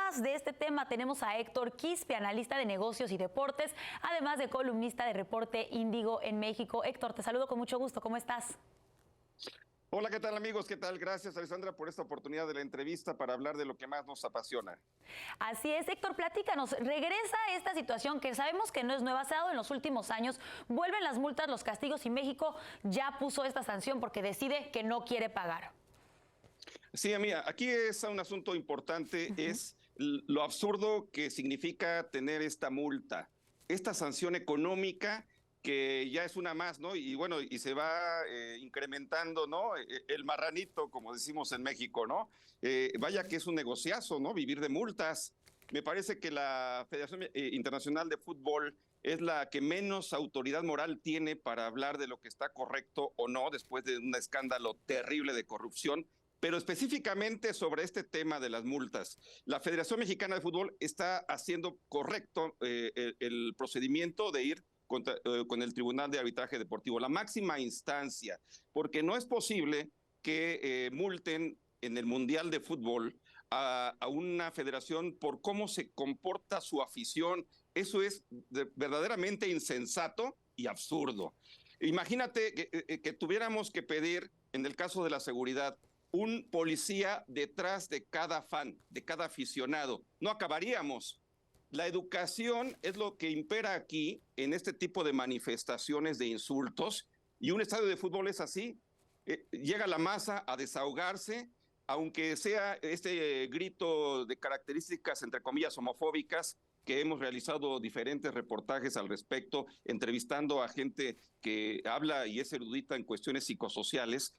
más de este tema tenemos a Héctor Quispe, analista de negocios y deportes, además de columnista de Reporte Índigo en México. Héctor, te saludo con mucho gusto. ¿Cómo estás? Hola, ¿qué tal amigos? ¿Qué tal? Gracias, Alessandra, por esta oportunidad de la entrevista para hablar de lo que más nos apasiona. Así es, Héctor, platícanos. Regresa esta situación que sabemos que no es nueva, se ha dado en los últimos años. Vuelven las multas, los castigos y México ya puso esta sanción porque decide que no quiere pagar. Sí, amiga, aquí es un asunto importante, es lo absurdo que significa tener esta multa, esta sanción económica que ya es una más, ¿no? Y bueno, y se va incrementando, ¿no? El marranito, como decimos en México, ¿no? Vaya que es un negociazo, ¿no? Vivir de multas. Me parece que la Federación Internacional de Fútbol es la que menos autoridad moral tiene para hablar de lo que está correcto o no después de un escándalo terrible de corrupción. Pero específicamente sobre este tema de las multas, la Federación Mexicana de Fútbol está haciendo correcto el procedimiento de ir con el Tribunal de Arbitraje Deportivo, la máxima instancia, porque no es posible que multen en el Mundial de Fútbol a una federación por cómo se comporta su afición. Eso es verdaderamente insensato y absurdo. Imagínate que tuviéramos que pedir, en el caso de la seguridad, un policía detrás de cada fan, de cada aficionado. No acabaríamos. La educación es lo que impera aquí en este tipo de manifestaciones de insultos, y un estadio de fútbol es así. Llega la masa a desahogarse, aunque sea este grito de características, entre comillas, homofóbicas, que hemos realizado diferentes reportajes al respecto, entrevistando a gente que habla y es erudita en cuestiones psicosociales.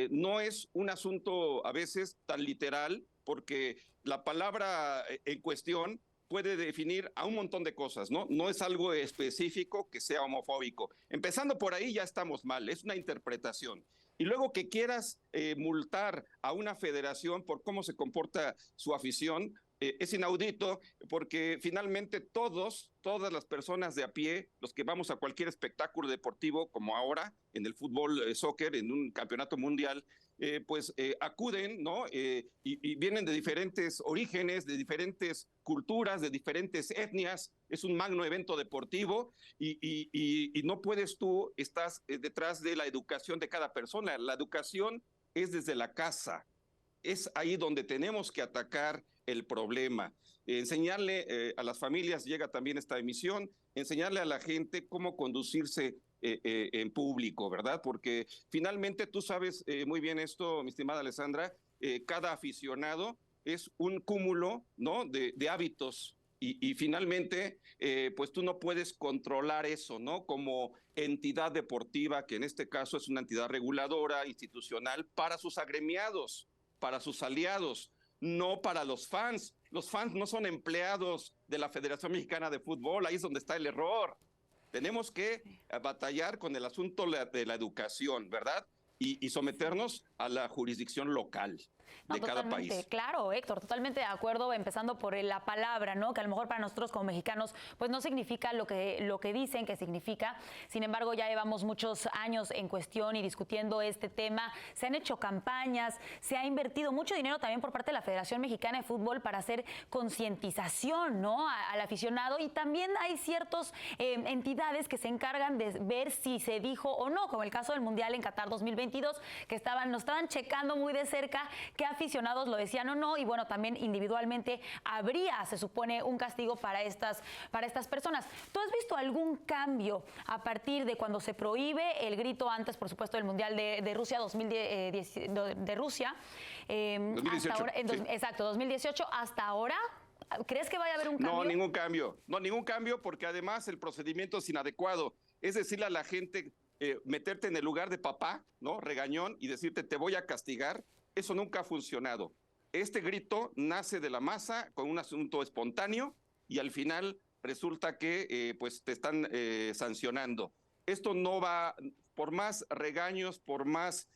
No es un asunto a veces tan literal, porque la palabra en cuestión puede definir a un montón de cosas, ¿no? No es algo específico que sea homofóbico. Empezando por ahí ya estamos mal, es una interpretación. Y luego que quieras multar a una federación por cómo se comporta su afición, es inaudito, porque finalmente todas las personas de a pie, los que vamos a cualquier espectáculo deportivo, como ahora en el fútbol, soccer, en un campeonato mundial, acuden, ¿no? Y vienen de diferentes orígenes, de diferentes culturas, de diferentes etnias. Es un magno evento deportivo y no puedes tú, estás detrás de la educación de cada persona. La educación es desde la casa. Es ahí donde tenemos que atacar el problema. Enseñarle a las familias, llega también esta emisión, enseñarle a la gente cómo conducirse en público, ¿verdad? Porque finalmente tú sabes muy bien esto, mi estimada Alessandra, cada aficionado es un cúmulo, ¿no? de hábitos. Y finalmente, pues tú no puedes controlar eso, ¿no? Como entidad deportiva, que en este caso es una entidad reguladora, institucional, para sus agremiados, para sus aliados, no para los fans. Los fans no son empleados de la Federación Mexicana de Fútbol, ahí es donde está el error. Tenemos que batallar con el asunto de la educación, ¿verdad? Y someternos a la jurisdicción local de cada país. Claro, Héctor, totalmente de acuerdo, empezando por la palabra, ¿no? Que a lo mejor para nosotros como mexicanos, pues no significa lo que dicen que significa. Sin embargo, ya llevamos muchos años en cuestión y discutiendo este tema. Se han hecho campañas, se ha invertido mucho dinero también por parte de la Federación Mexicana de Fútbol para hacer concientización, ¿no? Al aficionado, y también hay ciertas entidades que se encargan de ver si se dijo o no, como el caso del Mundial en Qatar 2022, que nos estaban checando muy de cerca qué aficionados lo decían o no, y bueno, también individualmente habría, se supone, un castigo para estas personas. ¿Tú has visto algún cambio a partir de cuando se prohíbe el grito antes, por supuesto, del Mundial de Rusia 2010, de Rusia? 2018. Hasta ahora, Sí. Exacto, 2018 hasta ahora. ¿Crees que vaya a haber un cambio? No, ningún cambio. No, ningún cambio, porque además el procedimiento es inadecuado. Es decirle a la gente, meterte en el lugar de papá, ¿no? Regañón, y decirte, te voy a castigar. Eso nunca ha funcionado. Este grito nace de la masa con un asunto espontáneo y al final resulta que pues te están sancionando. Esto no va, por más regaños, por más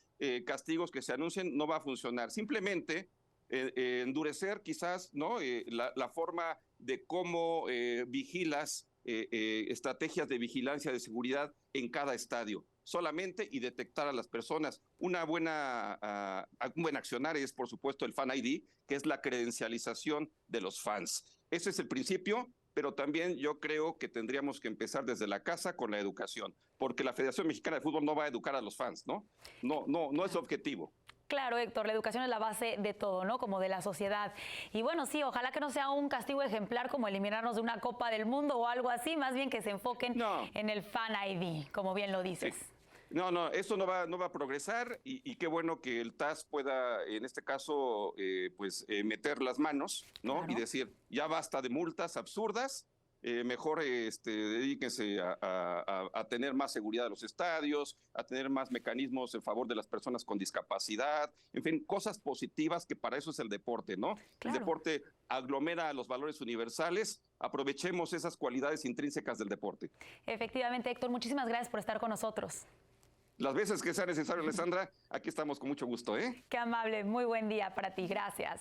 castigos que se anuncien, no va a funcionar. Simplemente endurecer quizás, ¿no? La forma de cómo vigilas, estrategias de vigilancia de seguridad en cada estadio. solamente y detectar a las personas. Un buen accionar es, por supuesto, el Fan ID, que es la credencialización de los fans. Ese es el principio, pero también yo creo que tendríamos que empezar desde la casa con la educación, porque la Federación Mexicana de Fútbol no va a educar a los fans, ¿no? No es su objetivo. Claro, Héctor, la educación es la base de todo, ¿no? Como de la sociedad. Y bueno, sí, ojalá que no sea un castigo ejemplar como eliminarnos de una Copa del Mundo o algo así, más bien que se enfoquen en el Fan ID, como bien lo dices. No, eso no va a progresar y qué bueno que el TAS pueda, en este caso, meter las manos, ¿no? Claro. Y decir, ya basta de multas absurdas, mejor dedíquense a tener más seguridad de los estadios, a tener más mecanismos en favor de las personas con discapacidad, en fin, cosas positivas, que para eso es el deporte, ¿no? Claro. El deporte aglomera los valores universales, aprovechemos esas cualidades intrínsecas del deporte. Efectivamente, Héctor, muchísimas gracias por estar con nosotros. Las veces que sea necesario, Alessandra, aquí estamos con mucho gusto, ¿eh? Qué amable, muy buen día para ti, gracias.